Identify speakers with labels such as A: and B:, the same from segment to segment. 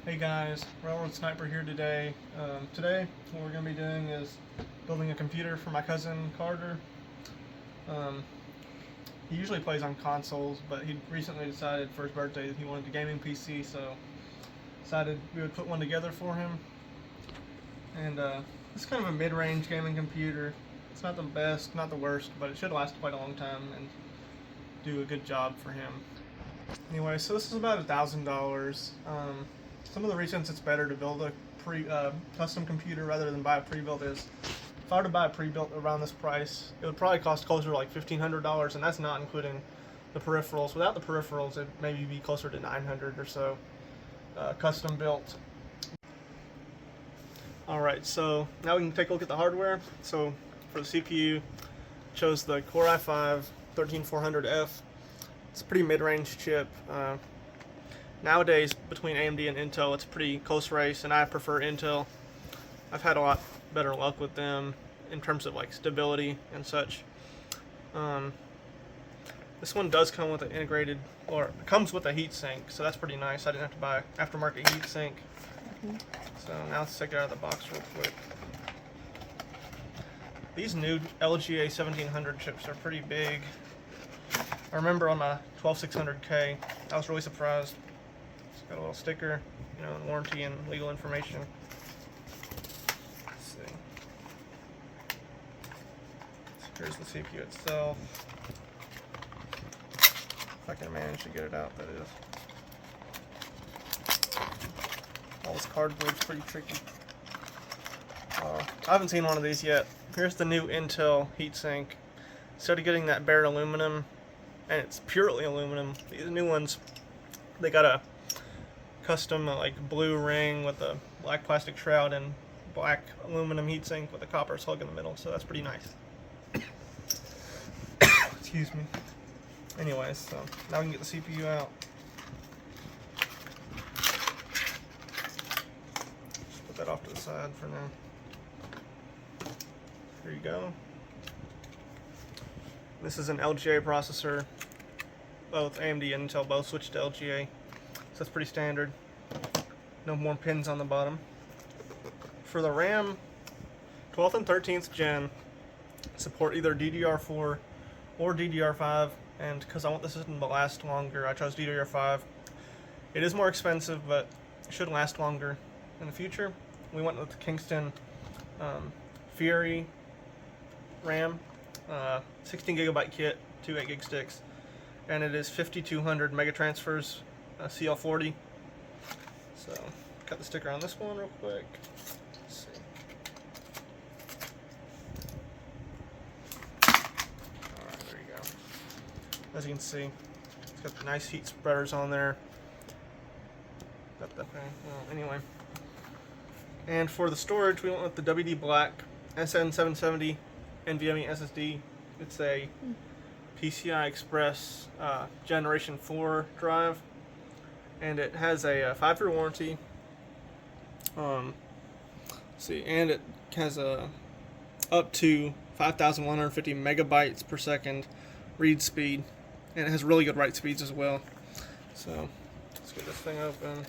A: Hey guys, Railroad Sniper here today. Today, what we're going to be doing is building a computer for my cousin Carter. Um, he usually plays on consoles, but he recently decided for his birthday that he wanted a gaming PC, so decided we would put one together for him. And it's kind of a mid-range gaming computer. It's not the best, not the worst, but it should last quite a long time and do a good job for him. Anyway, so this is about $1,000. Some of the reasons it's better to build a custom computer rather than buy a pre-built is, if I were to buy a pre-built around this price, it would probably cost closer to like $1,500, and that's not including the peripherals. Without the peripherals, it'd maybe be closer to $900 or so, custom built. Alright, so now we can take a look at the hardware. So for the CPU, chose the Core i5 13400F. It's a pretty mid-range chip. Nowadays, between AMD and Intel, it's a pretty close race, and I prefer Intel. I've had a lot better luck with them in terms of like stability and such. This one does come with an integrated, or it comes with a heatsink, so that's pretty nice. I didn't have to buy aftermarket heatsink. So now let's take it out of the box real quick. These new LGA 1700 chips are pretty big. I remember on my 12600K, I was really surprised. It's got a little sticker, you know, and warranty and legal information. Let's see. So here's the CPU itself. If I can manage to get it out, that is. All this cardboard's pretty tricky. I haven't seen one of these yet. Here's the new Intel heatsink. Instead of getting that bare aluminum, and it's purely aluminum, these new ones, they got a custom like blue ring with a black plastic shroud and black aluminum heatsink with a copper slug in the middle, so that's pretty nice. Excuse me. Anyways, so now we can get the CPU out. Just put that off to the side for now. Here you go. This is an LGA processor. Both AMD and Intel both switched to LGA, so that's pretty standard. No more pins on the bottom. For the RAM, 12th and 13th gen support either DDR4 or DDR5, and because I want the system to last longer, I chose DDR5. It is more expensive, but it should last longer in the future. We went with the Kingston Fury RAM, 16 gigabyte kit, 2 8 gig sticks, and it is 5200 mega transfers, CL40. So, cut the sticker on this one real quick. Let's see. Alright, there you go. As you can see, it's got the nice heat spreaders on there. Got that thing. Well, anyway. And for the storage, we went with the WD Black SN770 NVMe SSD. It's a PCI Express Generation 4 drive, and it has a 5-year warranty. See, and it has a up to 5,150 megabytes per second read speed, and it has really good write speeds as well. So let's get this thing open.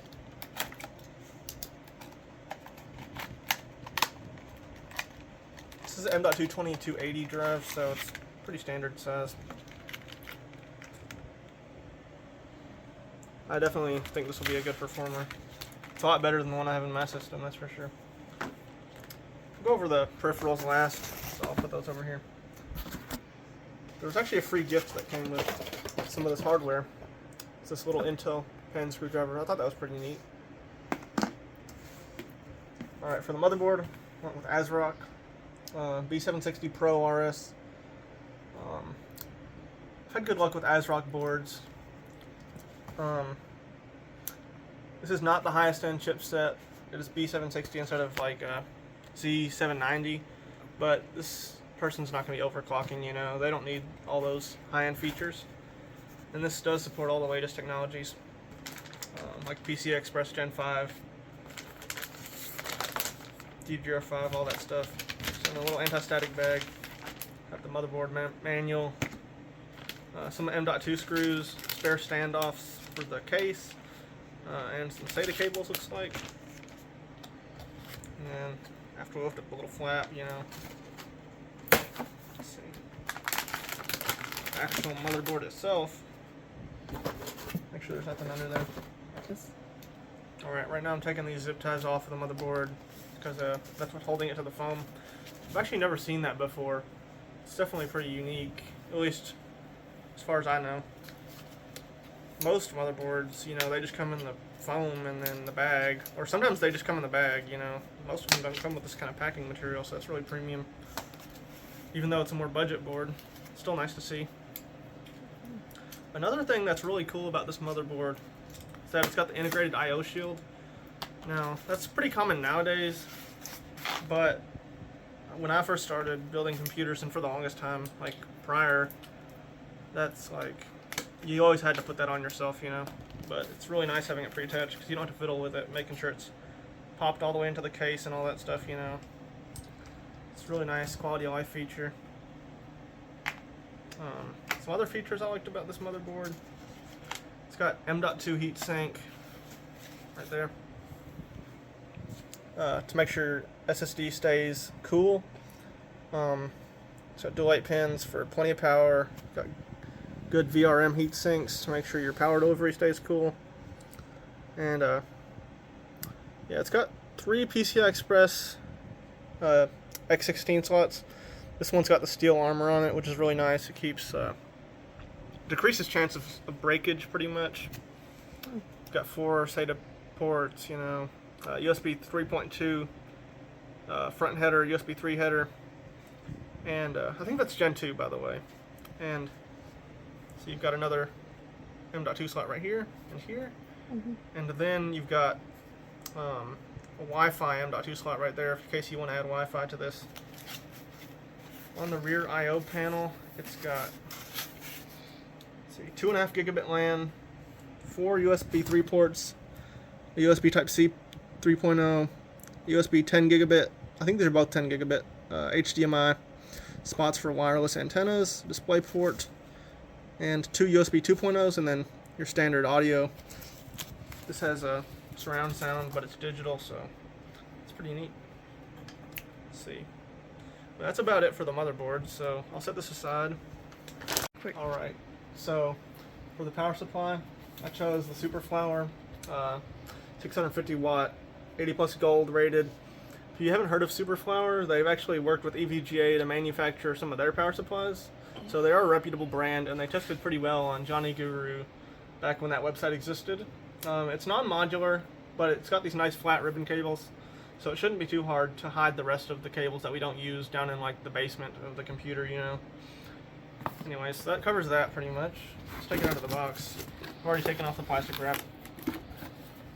A: This is an M.2 2280 drive, so it's pretty standard size. I definitely think this will be a good performer. It's a lot better than the one I have in my system, that's for sure. We'll go over the peripherals last, so I'll put those over here. There was actually a free gift that came with some of this hardware. It's this little Intel pen screwdriver. I thought that was pretty neat. Alright, for the motherboard, I went with ASRock B760 Pro RS. I've had good luck with ASRock boards. This is not the highest end chipset. It is B760 instead of like Z790, but this person's not going to be overclocking, you know. They don't need all those high-end features. And this does support all the latest technologies, like PCI Express Gen 5, DDR5, all that stuff. So in a little anti-static bag, got the motherboard manual, some M.2 screws, spare standoffs for the case, and some SATA cables, looks like. And then after we lift up the little flap, you know. Let's see. Actual motherboard itself. Make sure there's nothing under there. Alright, right now I'm taking these zip ties off of the motherboard because that's what's holding it to the foam. I've actually never seen that before. It's definitely pretty unique, at least as far as I know. Most motherboards, you know, they just come in the foam and then the bag, or sometimes they just come in the bag, you know. Most of them don't come with this kind of packing material, so that's really premium. Even though it's a more budget board, it's still nice to see. Another thing that's really cool about this motherboard is that it's got the integrated I/O shield. Now, that's pretty common nowadays, but when I first started building computers, and for the longest time, like prior, that's like, you always had to put that on yourself, you know. But it's really nice having it pre-attached because you don't have to fiddle with it, making sure it's popped all the way into the case and all that stuff, you know. It's a really nice quality of life feature. Some other features I liked about this motherboard. It's got M.2 heatsink right there to make sure SSD stays cool. It's got dual 8 pins for plenty of power. Got good VRM heat sinks to make sure your power delivery stays cool. And yeah, it's got 3 PCI Express X16 slots. This one's got the steel armor on it, which is really nice. It keeps decreases chance of breakage pretty much. It's got 4 SATA ports, you know, USB 3.2 front header, USB 3 header, and I think that's Gen 2, by the way. And so you've got another M.2 slot right here and here, and then you've got a Wi-Fi M.2 slot right there in case you want to add Wi-Fi to this. On the rear I/O panel, it's got, let's see, 2.5 gigabit LAN, 4 USB 3 ports, a USB Type-C 3.0, USB 10 gigabit, I think they're both 10 gigabit, HDMI, spots for wireless antennas, display port, and 2 USB 2.0s, and then your standard audio. This has a surround sound, but it's digital, so it's pretty neat. Let's see. But that's about it for the motherboard, so I'll set this aside. Alright, so for the power supply, I chose the Superflower 650 watt, 80 plus gold rated. If you haven't heard of Superflower, they've actually worked with EVGA to manufacture some of their power supplies. So they are a reputable brand, and they tested pretty well on Johnny Guru back when that website existed. It's non-modular, but it's got these nice flat ribbon cables, so it shouldn't be too hard to hide the rest of the cables that we don't use down in like the basement of the computer, you know. Anyways, so that covers that pretty much. Let's take it out of the box. I've already taken off the plastic wrap.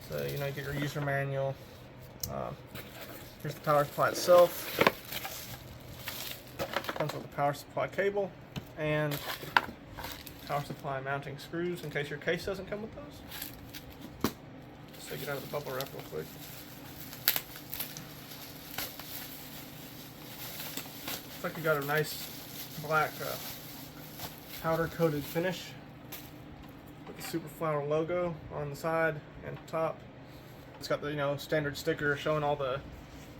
A: So, you know, you get your user manual. Here's the power supply itself. Comes with the power supply cable and power supply mounting screws in case your case doesn't come with those. Let's take it out of the bubble wrap real quick. Looks like you got a nice black powder coated finish with the Superflower logo on the side and top. It's got the, you know, standard sticker showing all the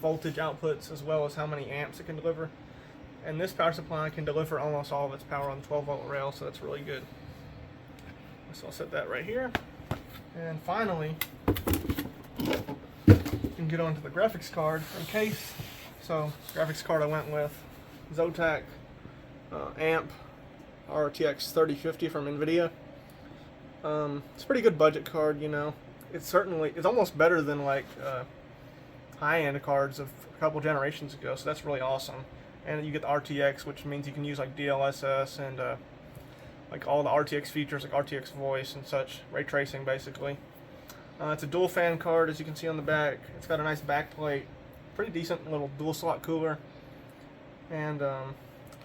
A: voltage outputs as well as how many amps it can deliver. And this power supply can deliver almost all of its power on the 12 volt rail, so that's really good. So I'll set that right here. And finally, you can get onto the graphics card and case. So graphics card I went with Zotac AMP RTX 3050 from NVIDIA. It's a pretty good budget card, you know. It's almost better than like high-end cards of a couple generations ago, so that's really awesome. And you get the RTX, which means you can use like DLSS and like all the RTX features, like RTX voice and such, ray tracing basically. It's a dual fan card, as you can see on the back. It's got a nice back plate, pretty decent little dual slot cooler, and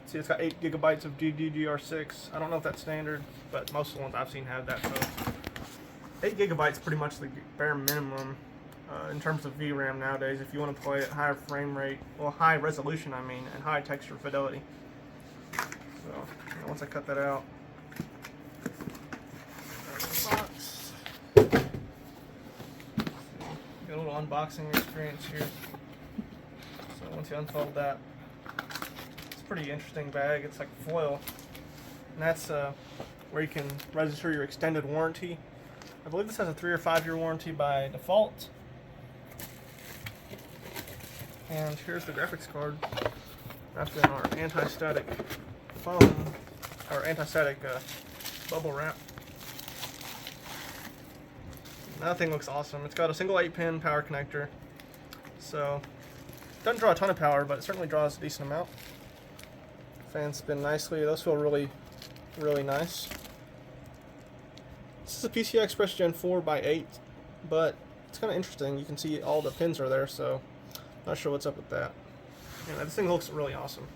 A: see, it's got 8 gigabytes of GDDR6. I don't know if that's standard, but most of the ones I've seen have that. So 8 gigabytes is pretty much the bare minimum in terms of VRAM nowadays if you want to play at higher frame rate, well, high resolution I mean, and high texture fidelity. So once I cut that out, box. Get a little unboxing experience here. So once you unfold that, it's a pretty interesting bag. It's like foil, and that's where you can register your extended warranty. I believe this has a 3 or 5 year warranty by default. And here's the graphics card wrapped in our anti-static foam, or anti-static bubble wrap. That thing looks awesome. It's got a single 8-pin power connector, so it doesn't draw a ton of power, but it certainly draws a decent amount. Fans spin nicely. Those feel really, really nice. This is a PCI Express Gen 4 by 8, but it's kind of interesting. You can see all the pins are there, so not sure what's up with that. Yeah, this thing looks really awesome.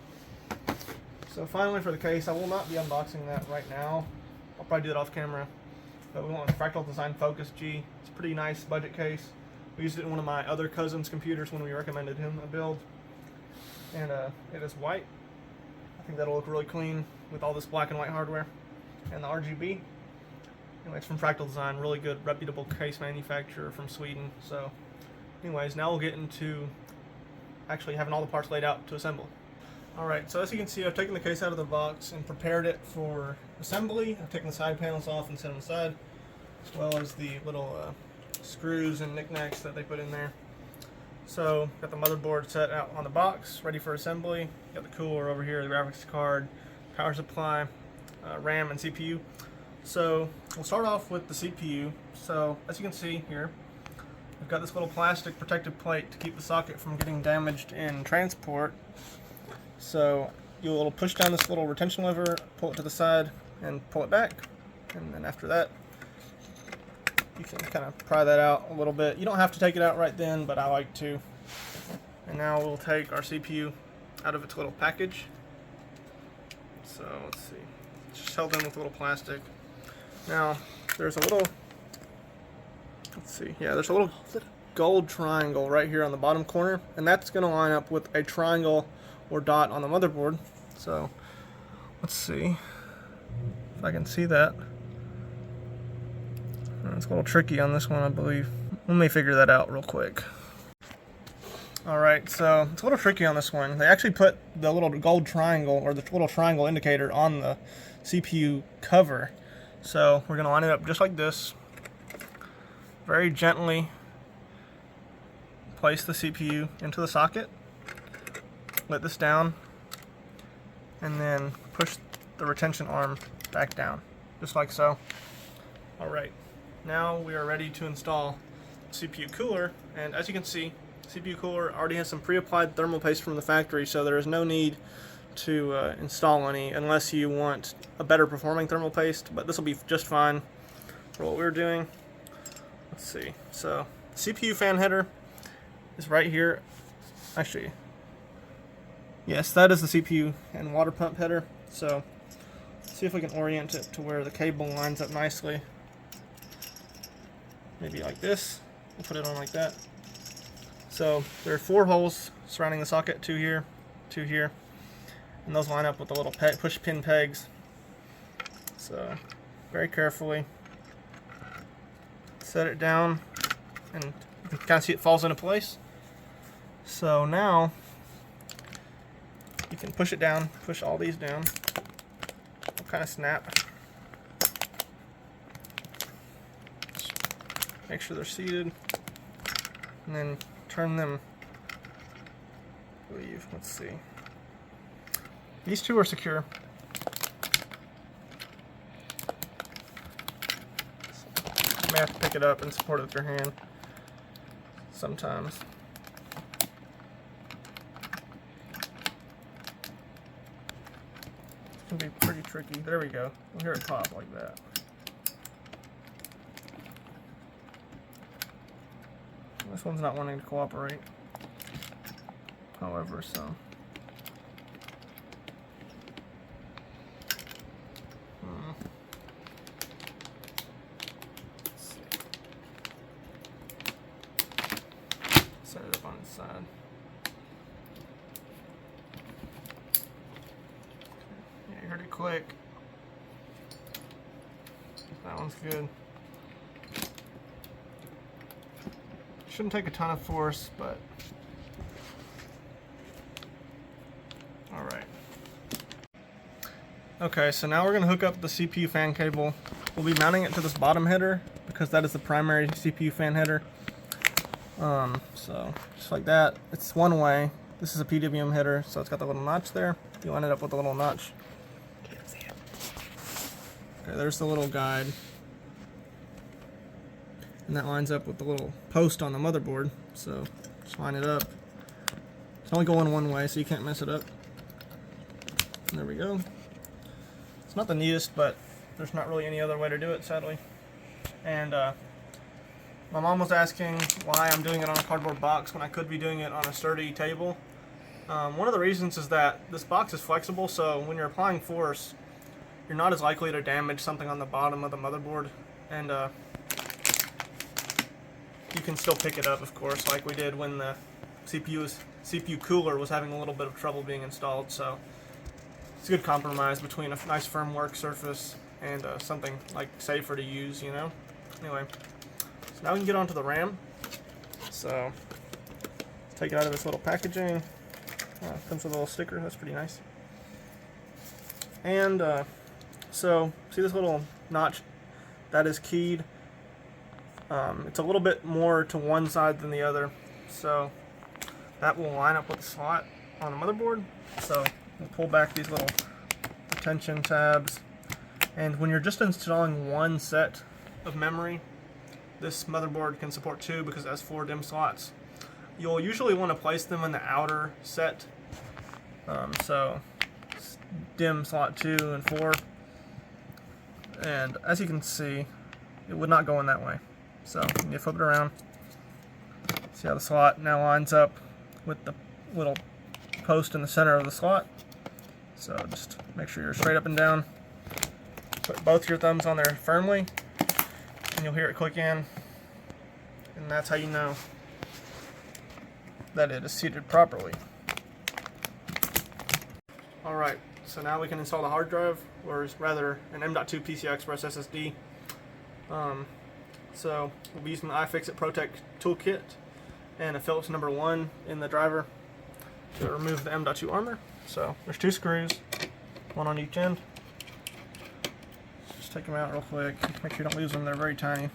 A: So finally for the case, I will not be unboxing that right now. I'll probably do it off camera. But we went with Fractal Design Focus G. It's a pretty nice budget case. We used it in one of my other cousin's computers when we recommended him a build. And it is white. I think that'll look really clean with all this black and white hardware. And the RGB. Anyway, it's from Fractal Design, really good, reputable case manufacturer from Sweden. So anyways, now we'll get into actually having all the parts laid out to assemble. Alright, so as you can see, I've taken the case out of the box and prepared it for assembly. I've taken the side panels off and set them aside, as well as the little screws and knickknacks that they put in there. So, got the motherboard set out on the box, ready for assembly. Got the cooler over here, the graphics card, power supply, RAM, and CPU. So, we'll start off with the CPU. So, as you can see here, we've got this little plastic protective plate to keep the socket from getting damaged in transport. So you'll push down this little retention lever, pull it to the side, and pull it back. And then after that, you can kind of pry that out a little bit. You don't have to take it out right then, but I like to. And now we'll take our CPU out of its little package. So let's see. It's just held in with a little plastic. Now there's a little, there's a little gold triangle right here on the bottom corner, and that's going to line up with a triangle or dot on the motherboard. So let's see if I can see that. It's a little tricky on this one, I believe. Let me figure that out real quick. Alright, so it's a little tricky on this one. They actually put the little gold triangle, or the little triangle indicator, on the CPU cover. So we're going to line it up just like this. Very gently place the CPU into the socket. Let this down, and then push the retention arm back down, just like so. Alright, now we are ready to install CPU cooler, and as you can see, CPU cooler already has some pre-applied thermal paste from the factory, so there is no need to install any unless you want a better performing thermal paste, but this will be just fine for what we're doing. Let's see, so CPU fan header is right here. Actually, yes, that is the CPU and water pump header. So let's see if we can orient it to where the cable lines up nicely. Maybe like this. We'll put it on like that. So there are 4 holes surrounding the socket, 2 here, 2 here, and those line up with the little push pin pegs. So very carefully set it down, and you can kind of see it falls into place. So now you can push it down, push all these down. They'll kind of snap. Just make sure they're seated, and then turn them. Let's see. These 2 are secure. You may have to pick it up and support it with your hand sometimes. Can be pretty tricky. There we go. We'll hear it pop like that. This one's not wanting to cooperate. However, so. Let's see. Set it up on its side. Yeah, you heard it click. That one's good. Shouldn't take a ton of force, but all right. Okay, so now we're going to hook up the CPU fan cable. We'll be mounting it to this bottom header because that is the primary CPU fan header. So just like that, it's one way. This is a PWM header, so it's got the little notch there. You line it up with a little notch. Okay, there's the little guide. And that lines up with the little post on the motherboard. So just line it up. It's only going one way, so you can't mess it up. And there we go. It's not the neatest, but there's not really any other way to do it, sadly. And my mom was asking why I'm doing it on a cardboard box when I could be doing it on a sturdy table. One of the reasons is that this box is flexible, so when you're applying force, you're not as likely to damage something on the bottom of the motherboard. And you can still pick it up, of course, like we did when the CPU cooler was having a little bit of trouble being installed. So it's a good compromise between a nice firm work surface and something like safer to use, you know. Anyway, so now we can get onto the RAM. So let's take it out of this little packaging. Comes with a little sticker. That's pretty nice. And so see this little notch that is keyed. It's a little bit more to one side than the other, so that will line up with the slot on the motherboard. So we'll pull back these little retention tabs, and when you're just installing one set of memory, this motherboard can support 2 because it has 4 DIMM slots. You'll usually want to place them in the outer set, so DIMM slot 2 and 4, and as you can see, it would not go in that way. So you flip it around. See how the slot now lines up with the little post in the center of the slot. So just make sure you're straight up and down. Put both your thumbs on there firmly, and you'll hear it click in. And that's how you know that it is seated properly. Alright, so now we can install the hard drive, or rather an M.2 PCI Express SSD. So we'll be using the iFixit Protect toolkit and a Phillips number 1 in the driver to remove the M.2 armor. So there's 2 screws, one on each end. Just take them out real quick. Make sure you don't lose them, they're very tiny.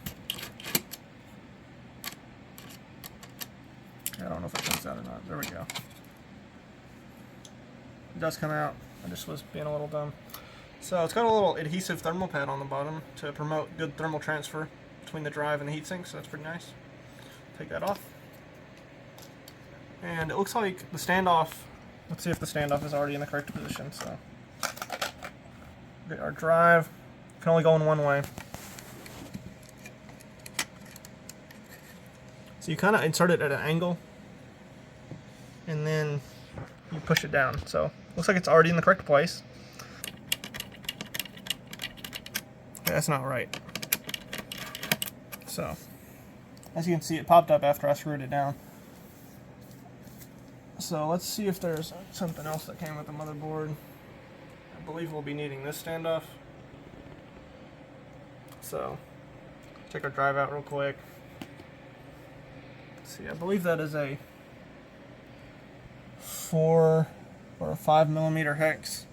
A: I don't know if it comes out or not. There we go. It does come out. I just was being a little dumb. So it's got a little adhesive thermal pad on the bottom to promote good thermal transfer between the drive and the heatsink, so that's pretty nice. Take that off. And it looks like the standoff, let's see if the standoff is already in the correct position. So our drive can only go in one way. So you kind of insert it at an angle, and then you push it down. So looks like it's already in the correct place. Okay, that's not right. So, as you can see, it popped up after I screwed it down. So let's see if there's something else that came with the motherboard. I believe we'll be needing this standoff. So, take our drive out real quick. Let's see, I believe that is a 4 or a 5 millimeter hex.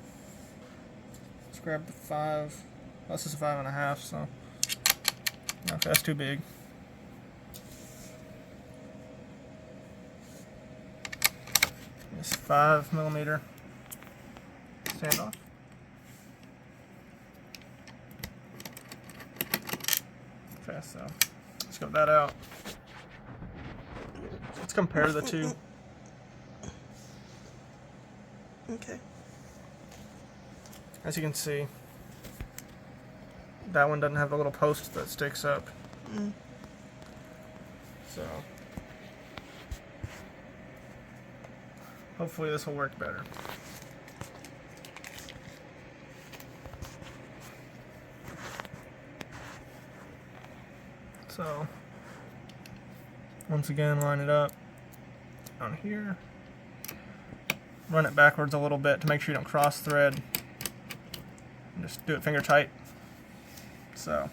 A: Let's grab the 5. This is a 5.5, so okay, that's too big. This 5 millimeter standoff. Okay, so let's get that out. Let's compare the two.
B: Okay.
A: As you can see, that one doesn't have the little post that sticks up. So hopefully this will work better. So once again, line it up on here. Run it backwards a little bit to make sure you don't cross thread. And just do it finger tight. So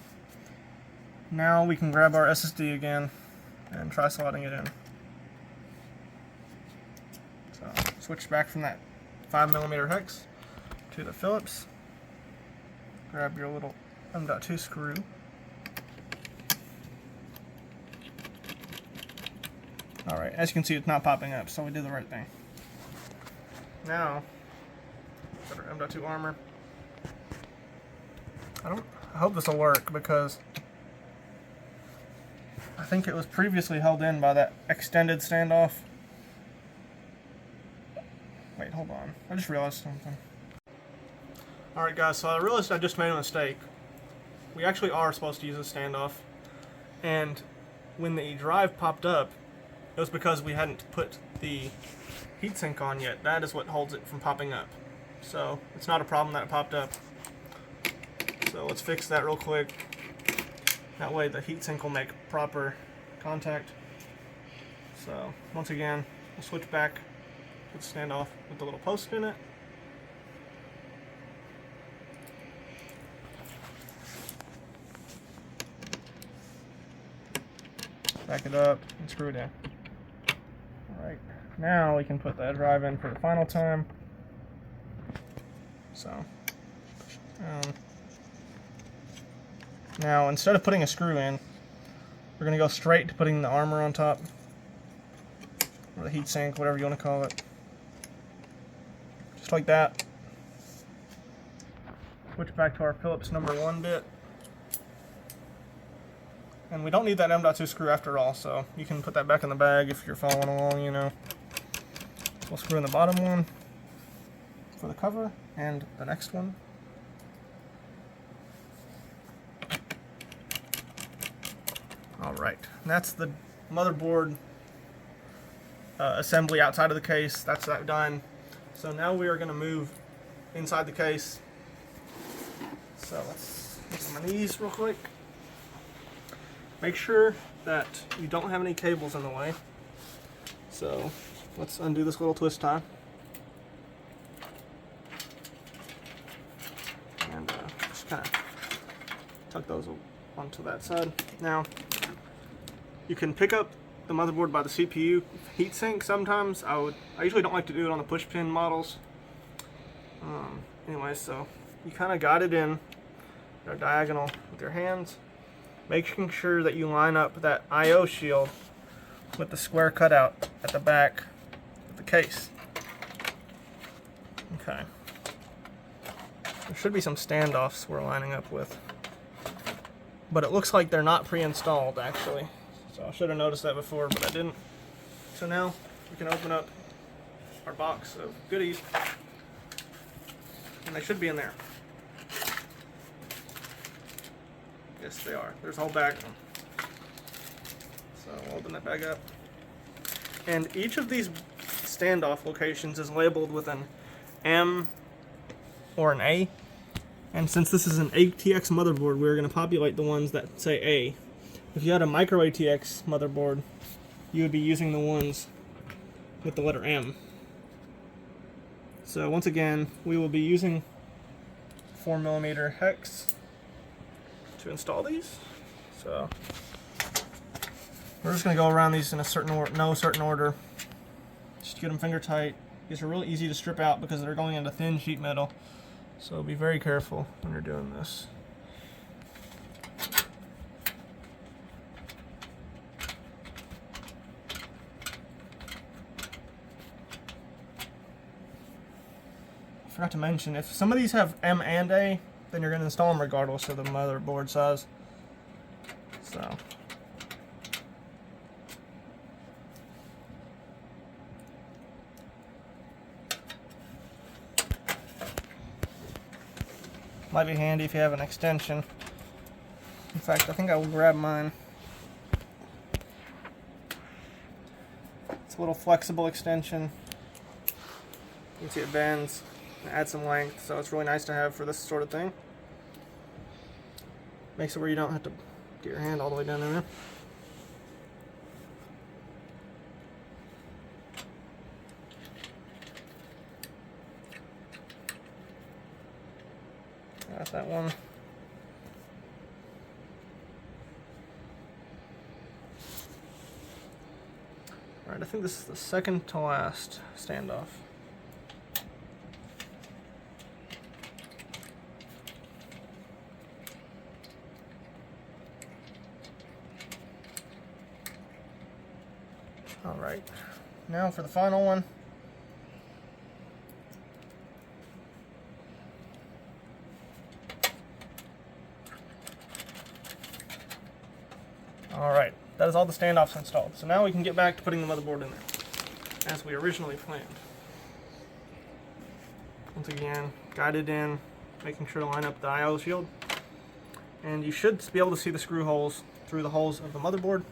A: now we can grab our SSD again and try slotting it in. So switch back from that 5mm hex to the Phillips. Grab your little M.2 screw. Alright, as you can see, it's not popping up, so we did the right thing. Now, put our M.2 armor. I hope this will work because I think it was previously held in by that extended standoff. Wait, hold on. I just realized something. Alright guys, so I realized I just made a mistake. We actually are supposed to use a standoff. And when the drive popped up, it was because we hadn't put the heatsink on yet. That is what holds it from popping up. So it's not a problem that it popped up. So let's fix that real quick. That way the heatsink will make proper contact. So once again, we'll switch back to the standoff with the little post in it. Back it up and screw it in. Alright, now we can put that drive in for the final time. So, push it down. Now, instead of putting a screw in, we're going to go straight to putting the armor on top. Or the heatsink, whatever you want to call it. Just like that. Switch back to our Phillips number 1 bit. And we don't need that M.2 screw after all, so you can put that back in the bag if you're following along, you know. We'll screw in the bottom one for the cover, and the next one. Alright, that's the motherboard assembly outside of the case. That's that done. So now we are going to move inside the case. So let's get on my knees real quick. Make sure that you don't have any cables in the way. So let's undo this little twist tie. And just kind of tuck those onto that side. Now, you can pick up the motherboard by the CPU heatsink sometimes. I usually don't like to do it on the push pin models. Anyway, so you kind of guide it in a diagonal with your hands, making sure that you line up that I/O shield with the square cutout at the back of the case. Okay. There should be some standoffs we're lining up with, but it looks like they're not pre-installed actually. So I should have noticed that before, but I didn't. So now we can open up our box of goodies, and they should be in there. Yes, they are. There's a whole bag of them. So we'll open that bag up. And each of these standoff locations is labeled with an M or an A. And since this is an ATX motherboard, we're going to populate the ones that say A. If you had a micro ATX motherboard, you would be using the ones with the letter M. So once again, we will be using 4mm hex to install these. So we're just going to go around these in a certain no certain order. Just get them finger tight. These are really easy to strip out because they're going into thin sheet metal. So be very careful when you're doing this. I forgot to mention, if some of these have M and A, then you're going to install them regardless of the motherboard size. So might be handy if you have an extension. In fact, I think I will grab mine. It's a little flexible extension. You can see it bends. Add some length, so it's really nice to have for this sort of thing. Makes it where you don't have to get your hand all the way down in there. Got that one. Alright, I think this is the second to last standoff. Alright, now for the final one. Alright, that is all the standoffs installed. So now we can get back to putting the motherboard in there, as we originally planned. Once again, guided in, making sure to line up the I/O shield. And you should be able to see the screw holes through the holes of the motherboard.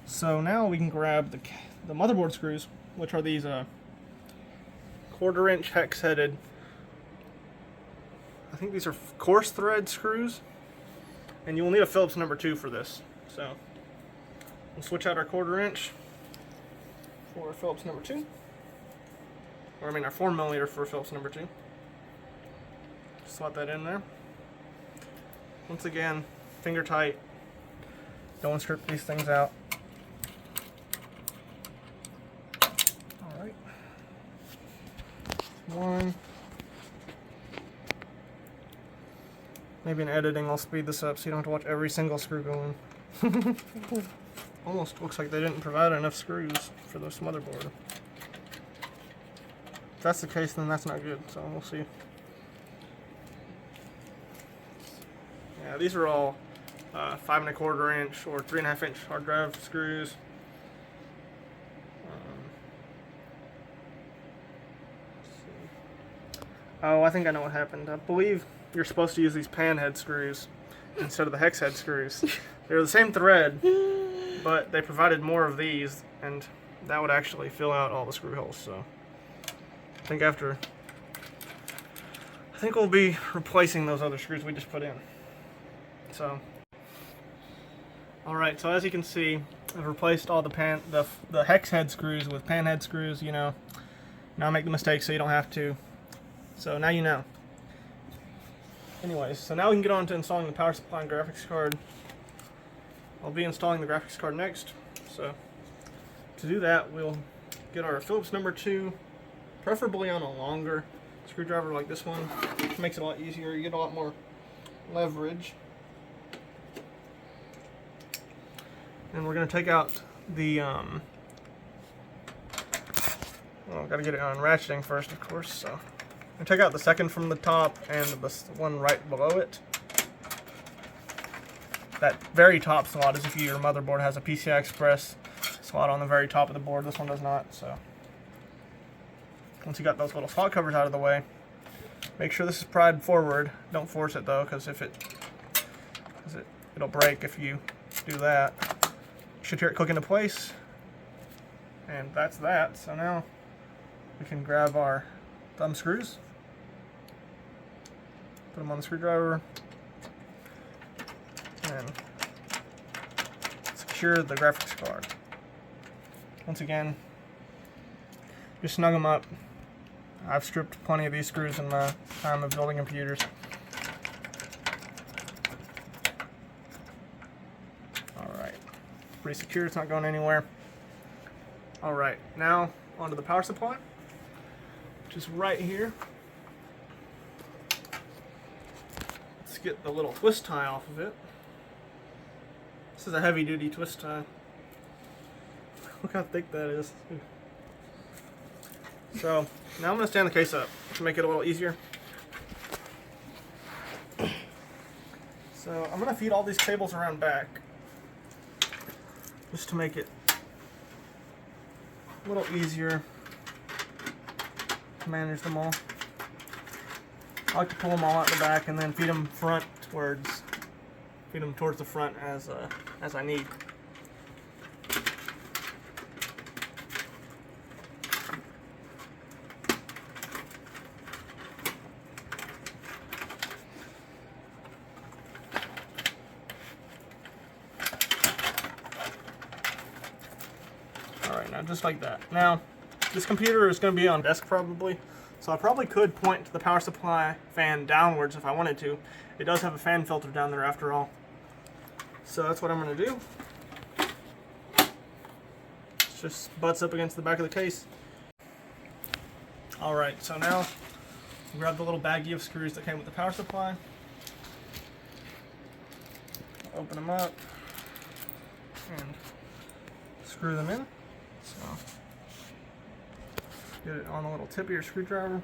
A: So now we can grab the motherboard screws, which are these 1/4 inch hex-headed, I think these are coarse thread screws. And you will need a Phillips number 2 for this. So we'll switch out our 1/4 inch for a Phillips number 2. Or I mean our 4mm for a Phillips number 2. Slot that in there. Once again, finger tight. Don't strip these things out. Alright. One. Maybe in editing I'll speed this up so you don't have to watch every single screw go in. Almost looks like they didn't provide enough screws for this motherboard. If that's the case, then that's not good, so we'll see. Yeah, these are all 5 1/4 inch or 3 1/2 inch hard drive screws. Oh, I think I know what happened. I believe you're supposed to use these pan head screws instead of the hex head screws. They're the same thread, but they provided more of these, and that would actually fill out all the screw holes. So I think we'll be replacing those other screws we just put in. So, all right. So as you can see, I've replaced all the hex head screws with pan head screws. You know, now make the mistake so you don't have to. So now you know. Anyways, so now we can get on to installing the power supply and graphics card. I'll be installing the graphics card next. So to do that, we'll get our Phillips number 2, preferably on a longer screwdriver like this one, which makes it a lot easier. You get a lot more leverage. And we're going to take out the, well, I've got to get it on ratcheting first, of course, so. And take out the second from the top and the one right below it. That very top slot is if your motherboard has a PCI Express slot on the very top of the board. This one does not. So once you got those little slot covers out of the way, make sure this is pried forward. Don't force it though, because it'll break if you do that. You should hear it click into place, and that's that. So now we can grab our thumb screws, put them on the screwdriver, and secure the graphics card. Once again, just snug them up. I've stripped plenty of these screws in my time of building computers. Alright, pretty secure, it's not going anywhere. Alright, now onto the power supply, which is right here. Let's get the little twist tie off of it. This is a heavy duty twist tie. Look how thick that is. So now I'm going to stand the case up to make it a little easier. So I'm going to feed all these cables around back just to make it a little easier to manage them all. I like to pull them all out the back and then feed them towards the front as I need. Alright, now just like that. Now, this computer is going to be on desk probably, so I probably could point the power supply fan downwards if I wanted to. It does have a fan filter down there after all. So that's what I'm going to do. just butts up against the back of the case. Alright, so now grab the little baggie of screws that came with the power supply. Open them up and screw them in. So get it on the little tip of your screwdriver.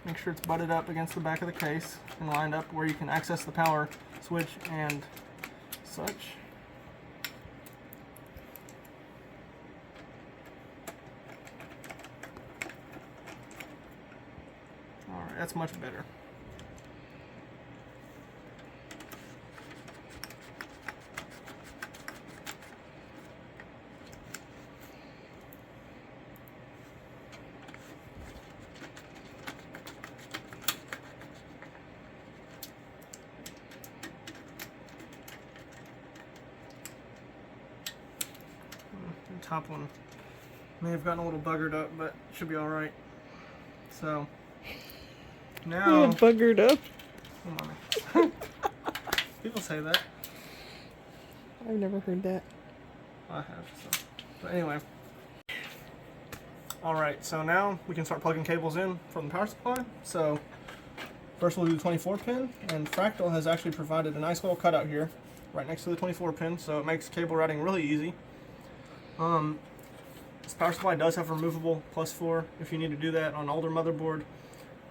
A: Make sure it's butted up against the back of the case and lined up where you can access the power switch and such. Alright, that's much better. The top one may have gotten a little buggered up, but should be alright. So now
B: Oh, buggered up.
A: come on. People say that.
B: I've never heard that.
A: I have, so. But anyway. Alright, so now we can start plugging cables in from the power supply. So first we'll do the 24 pin, and Fractal has actually provided a nice little cutout here right next to the 24 pin, so it makes cable routing really easy. This power supply does have removable +4 if you need to do that on an older motherboard,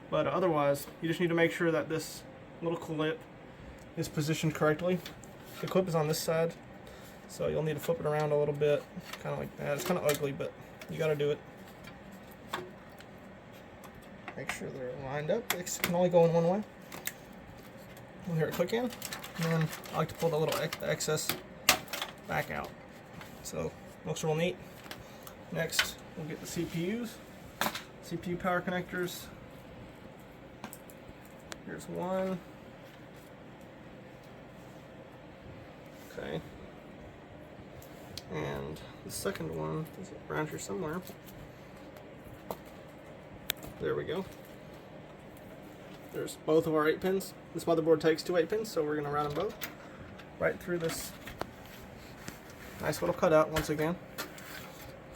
A: but otherwise you just need to make sure that this little clip is positioned correctly. The clip is on this side, so you'll need to flip it around a little bit, kind of like that. It's kind of ugly, but you got to do it. Make sure they're lined up. It can only go in one way. You'll hear it click in, and then I like to pull the little excess back out. So looks real neat. Next, we'll get the CPUs, CPU power connectors. Here's one. Okay. And the second one is around here somewhere. There we go. There's both of our 8 pins. This motherboard takes 2 8 pins, so we're going to route them both right through this nice little cutout once again.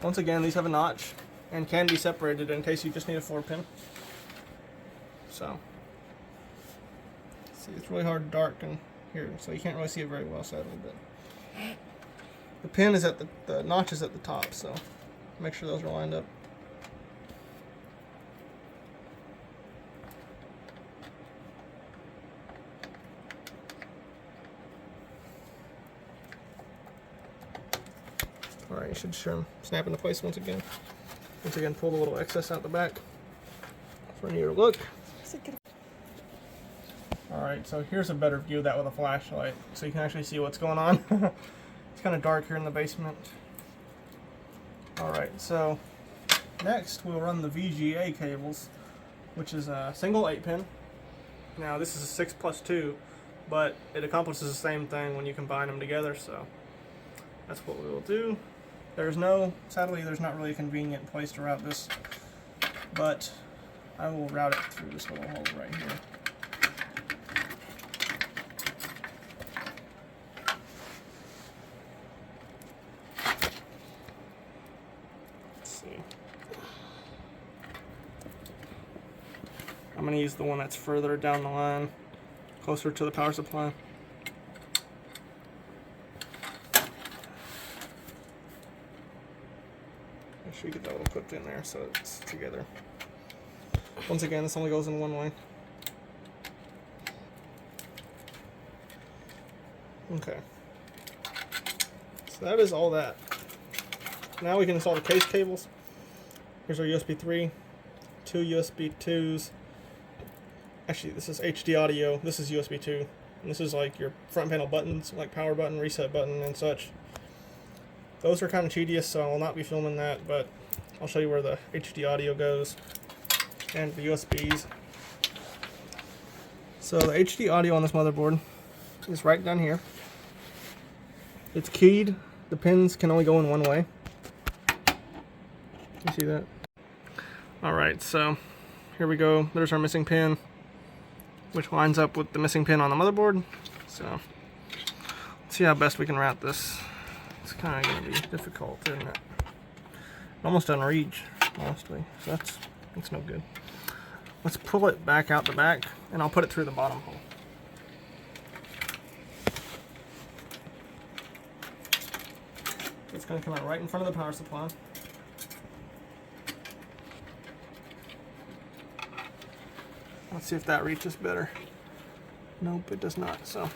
A: Once again, these have a notch and can be separated in case you just need a 4 pin. So, see, it's really hard to darken here, so you can't really see it very well, sadly. But the pin is at the notch is at the top, so make sure those are lined up. Alright, you should snap into place once again. Once again, pull the little excess out the back for a neater look. Alright, so here's a better view of that with a flashlight, so you can actually see what's going on. It's kind of dark here in the basement. Alright, so next we'll run the VGA cables, which is a single 8 pin. Now this is a 6+2, but it accomplishes the same thing when you combine them together, so that's what we will do. Sadly, there's not really a convenient place to route this, but I will route it through this little hole right here. Let's see. I'm going to use the one that's further down the line, closer to the power supply. Make sure you get that little clipped in there so it's together. Once again, this only goes in one way. Okay. So that is all that. Now we can install the case cables. Here's our USB 3, 2 USB 2s. Actually, this is HD audio. This is USB 2. And this is like your front panel buttons, like power button, reset button, and such. Those are kind of tedious, so I will not be filming that, but I'll show you where the HD audio goes and the USBs. So the HD audio on this motherboard is right down here. It's keyed. The pins can only go in one way. You see that? Alright, so here we go. There's our missing pin, which lines up with the missing pin on the motherboard. So let's see how best we can route this. It's kind of going to be difficult, isn't it? almost doesn't reach, honestly. So that's no good. Let's pull it back out the back, and I'll put it through the bottom hole. It's going to come out right in front of the power supply. Let's see if that reaches better. Nope, it does not. So,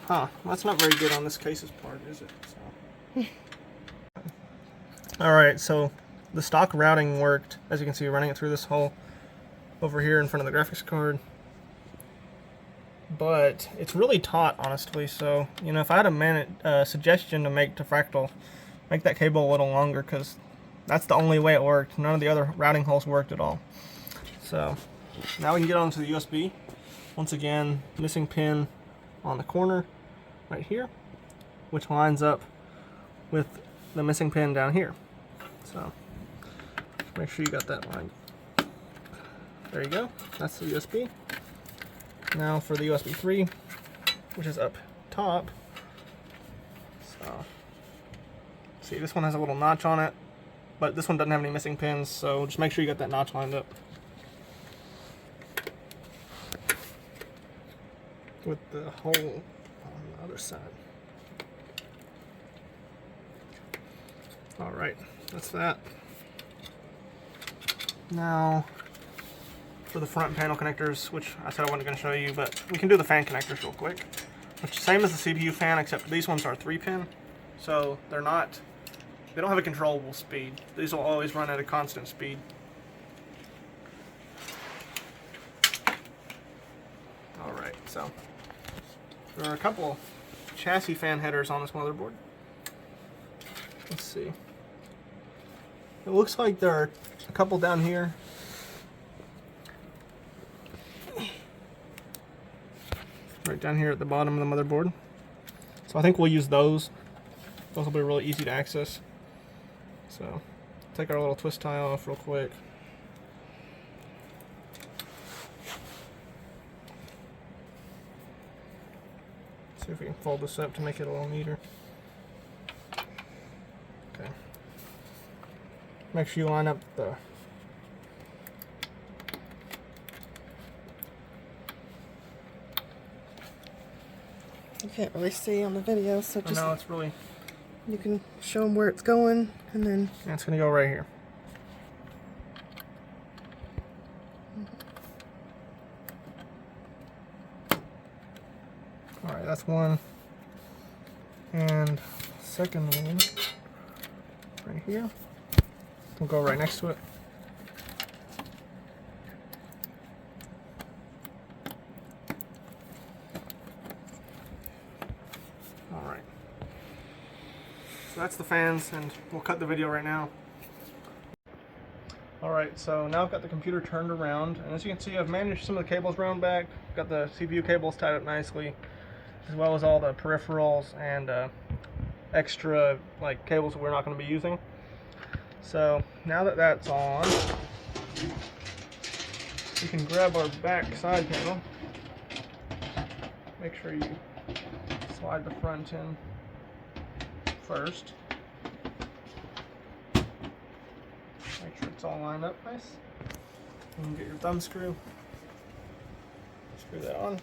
A: that's not very good on this case's part, is it? So. Alright, so the stock routing worked. As you can see, running it through this hole over here in front of the graphics card. But it's really taut, honestly. So, you know, if I had a suggestion to make to Fractal, make that cable a little longer, because that's the only way it worked. None of the other routing holes worked at all. So now we can get onto the USB. Once again, missing pin on the corner right here, which lines up with the missing pin down here. So make sure you got that lined. There you go. That's the USB. Now for the USB 3, which is up top. So see, this one has a little notch on it, but this one doesn't have any missing pins, so just make sure you got that notch lined up. With the hole on the other side. Alright, that's that. Now, for the front panel connectors, which I said I wasn't going to show you, but we can do the fan connectors real quick. Which same as the CPU fan, except these ones are 3-pin, so they don't have a controllable speed. These will always run at a constant speed. Alright, so there are a couple chassis fan headers on this motherboard. Let's see. It looks like there are a couple down here. Right down here at the bottom of the motherboard. So I think we'll use those. Those will be really easy to access. So take our little twist tie off real quick. See if we can fold this up to make it a little neater. Okay. Make sure you line up the
B: You can't really see on the video, so just
A: no, it's really,
B: you can show them where it's going, and then
A: yeah, it's gonna go right here. Alright, that's one. And second one right here. We'll go right next to it. Alright. So that's the fans, and we'll cut the video right now. Alright, so now I've got the computer turned around, and as you can see, I've managed some of the cables round back. Got the CPU cables tied up nicely, as well as all the peripherals and extra like cables that we're not going to be using. So now that that's on, we can grab our back side panel. Make sure you slide the front in first. Make sure it's all lined up nice. And get your thumb screw. Screw that on.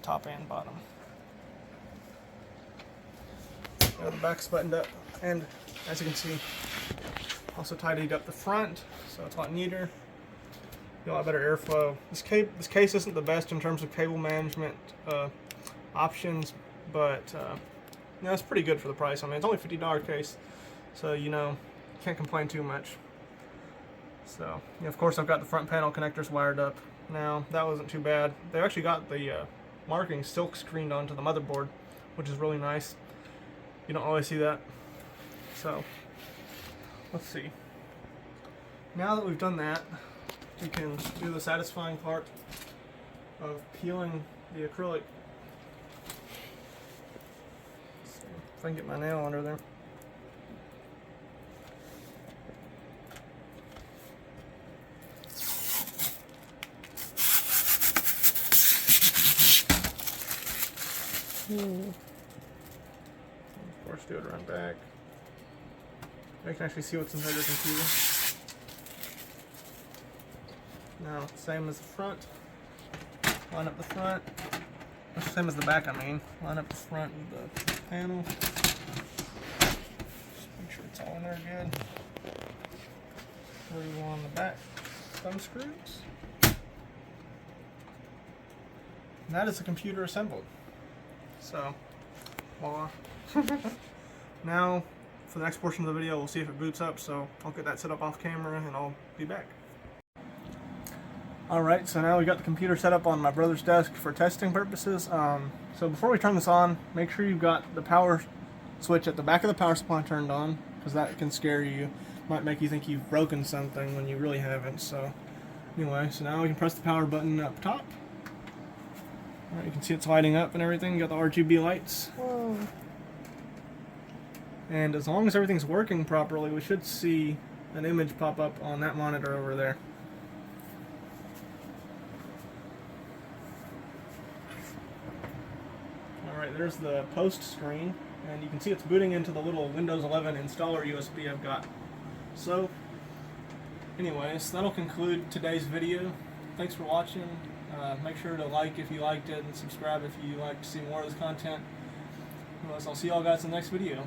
A: Top and bottom. Now the back's buttoned up, and as you can see, also tidied up the front, so it's a lot neater. A lot better airflow. This case isn't the best in terms of cable management options, but you know, it's pretty good for the price. I mean, it's only a $50 case, so you know, can't complain too much. So, you know, of course, I've got the front panel connectors wired up. Now that wasn't too bad. They actually got the marking silk screened onto the motherboard, which is really nice. You don't always see that. So, let's see. Now that we've done that, we can do the satisfying part of peeling the acrylic. Let's see if I can get my nail under there. Force do it around back. You can actually see what's inside your computer. Now, same as the front. Line up the front. Same as the back, I mean. Line up the front of the panel. Just make sure it's all in there good. Screw on the back thumb screws. And that is the computer assembled. So, voila. Now, for the next portion of the video, we'll see if it boots up, so I'll get that set up off camera and I'll be back. Alright, so now we got the computer set up on my brother's desk for testing purposes. So before we turn this on, make sure you've got the power switch at the back of the power supply turned on, because that can scare you. Might make you think you've broken something when you really haven't. So anyway, so now we can press the power button up top. Alright, you can see it's lighting up and everything. You got the RGB lights.
B: Whoa.
A: And as long as everything's working properly, we should see an image pop up on that monitor over there. Alright, there's the post screen, and you can see it's booting into the little Windows 11 installer USB I've got. So, anyways, that'll conclude today's video. Thanks for watching. Make sure to like if you liked it, and subscribe if you like to see more of this content. Anyways, I'll see y'all guys in the next video.